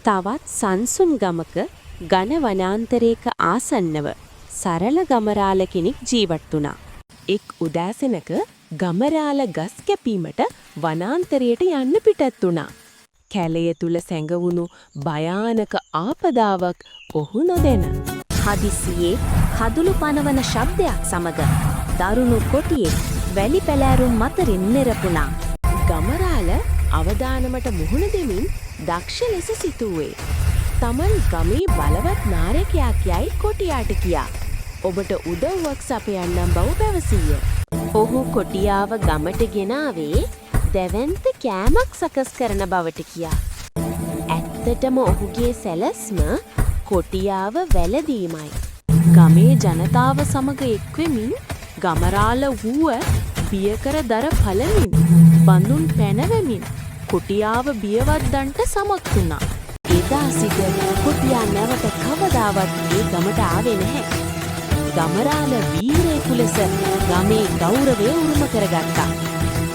තවත් සංසුන් ගමක ඝන වනාන්තරයක ආසන්නව සරල ගමරාල කෙනෙක් ජීවත් වුණා. එක් උදෑසනක ගමරාල ගස් කැපීමට වනාන්තරයට යන්න පිටත් වුණා. කැලය තුල සැඟවුණු භයානක ආපදාවක් ඔහු නොදැන. හදිසියේ කඳුළු පනවන ශබ්දයක් සමග දරුණු කොටියෙක් වැලි පැලෑරුම් මතරින් නෙරපුණා. ගමරාල අවදානමට මුහුණ දෙමින් දක්ෂ ලෙස සිතුවේ. තමන් ගමේ බලවත් නායකයෙක් යයි කොටියාට කියා. ඔබට උදව්වක් සපයන්නම් බව පැවසීය. ඔහු කොටියාව ගමට ගෙනාවේ දැවැන්ත කෑමක් සකස් කරන බවට කියා. ඇත්තටම ඔහුගේ සැලැස්ම කොටියාව වැළඳීමයි. ගමේ ජනතාව සමග එක්වෙමින් ගමරාල වූව බියකර දර පළමින් බඳුන් පැනවමින් කොටියාව බියවද්දන්ට සමත් වුණා. එදා සිට කොටියා නැවත කවදාවත් මේ ගමට ආවේ නැහැ. ගමරාල වීරයෙකු ලෙස ගමේ ගෞරවය උරුම කරගත්තා.